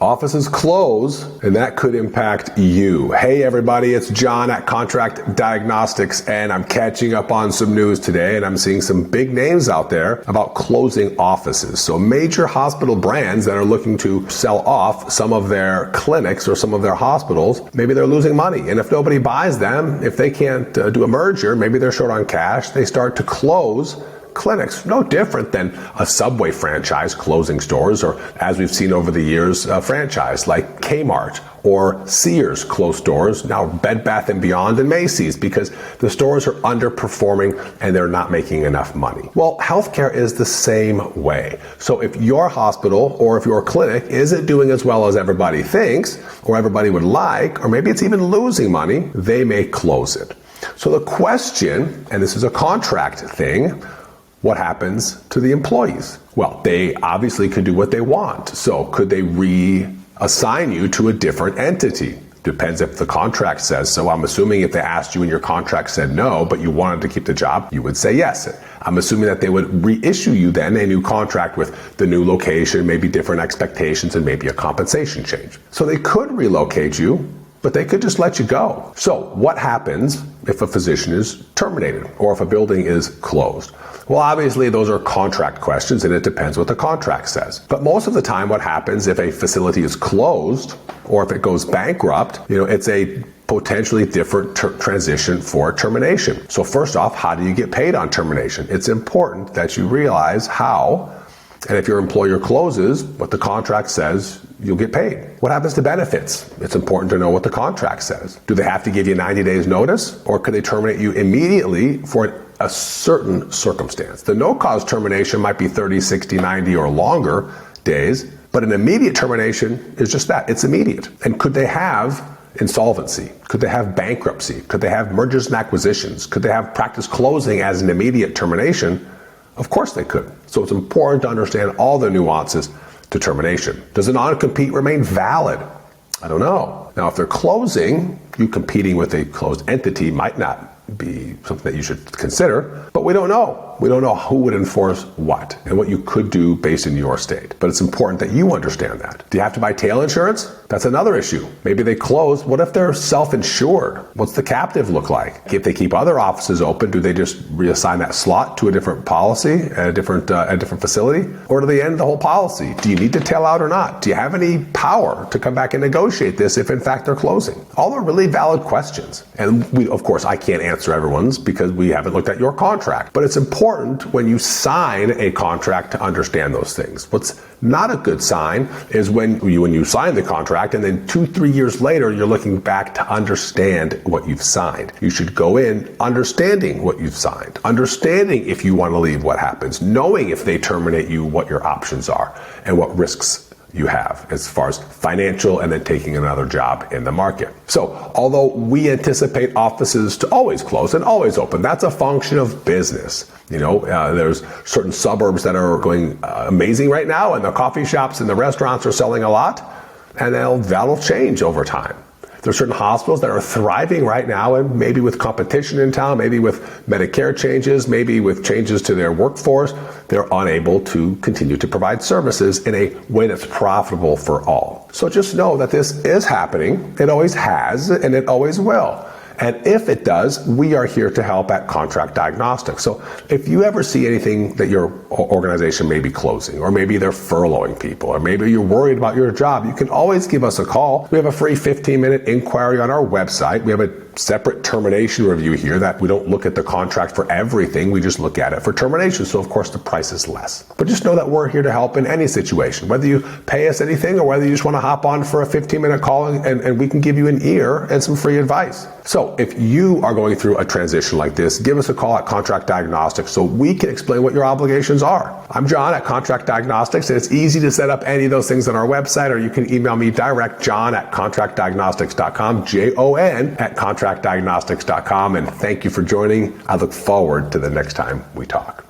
Offices close, and that could impact you. Hey everybody, it's John at Contract Diagnostics, and I'm catching up on some news today, and I'm seeing some big names out there about closing offices. So major hospital brands that are looking to sell off some of their clinics or some of their hospitals, maybe they're losing money. And if nobody buys them, if they can't do a merger, maybe they're short on cash, they start to close clinics. No different than a Subway franchise closing stores, or as we've seen over the years, a franchise like Kmart or Sears close stores, now Bed Bath & Beyond and Macy's, because the stores are underperforming and they're not making enough money. Well, healthcare is the same way. So if your hospital or if your clinic isn't doing as well as everybody thinks or everybody would like, or maybe it's even losing money, they may close it. So the question, and this is a contract thing, what happens to the employees? Well, they obviously could do what they want. So could they reassign you to a different entity? Depends if the contract says so. I'm assuming if they asked you and your contract said no, but you wanted to keep the job, you would say yes. I'm assuming that they would reissue you then a new contract with the new location, maybe different expectations, and maybe a compensation change. So they could relocate you, but they could just let you go. So what happens if a physician is terminated or if a building is closed? Well, obviously those are contract questions and it depends what the contract says. But most of the time what happens if a facility is closed or if it goes bankrupt, it's a potentially different transition for termination. So first off, how do you get paid on termination? It's important that you realize how, and if your employer closes, what the contract says, you'll get paid. What happens to benefits? It's important to know what the contract says. Do they have to give you 90 days notice, or could they terminate you immediately for a certain circumstance? The no-cause termination might be 30, 60, 90 or longer days, but an immediate termination is just that, it's immediate. And could they have insolvency? Could they have bankruptcy? Could they have mergers and acquisitions? Could they have practice closing as an immediate termination? Of course they could. So it's important to understand all the nuances to termination. Does a non-compete remain valid? I don't know. Now, if they're closing, you competing with a closed entity might not be something that you should consider, but we don't know. We don't know who would enforce what and what you could do based in your state. But it's important that you understand that. Do you have to buy tail insurance? That's another issue. Maybe they close. What if they're self-insured? What's the captive look like? If they keep other offices open, do they just reassign that slot to a different policy at a different facility? Or do they end the whole policy? Do you need to tail out or not? Do you have any power to come back and negotiate this if in fact they're closing? All are really valid questions. And of course, I can't answer everyone's because we haven't looked at your contract. But it's important when you sign a contract to understand those things. What's not a good sign is when you sign the contract and then 2-3 years later you're looking back to understand what you've signed. You should go in understanding what you've signed, understanding if you want to leave what happens, knowing if they terminate you what your options are and what risks you have as far as financial and then taking another job in the market. So although we anticipate offices to always close and always open, that's a function of business. There's certain suburbs that are going amazing right now, and the coffee shops and the restaurants are selling a lot, and that'll change over time. There's certain hospitals that are thriving right now, and maybe with competition in town, maybe with Medicare changes, maybe with changes to their workforce, they're unable to continue to provide services in a way that's profitable for all. So just know that this is happening. It always has, and it always will. And if it does, we are here to help at Contract Diagnostics. So if you ever see anything that your organization may be closing, or maybe they're furloughing people, or maybe you're worried about your job, you can always give us a call. We have a free 15-minute inquiry on our website. We have a separate termination review here that we don't look at the contract for everything. We just look at it for termination. So of course the price is less. But just know that we're here to help in any situation, whether you pay us anything or whether you just want to hop on for a 15-minute call and we can give you an ear and some free advice. So if you are going through a transition like this, give us a call at Contract Diagnostics so we can explain what your obligations are. I'm John at Contract Diagnostics, and it's easy to set up any of those things on our website, or you can email me direct, john@contractdiagnostics.com, JON@contractdiagnostics.com, and thank you for joining. I look forward to the next time we talk.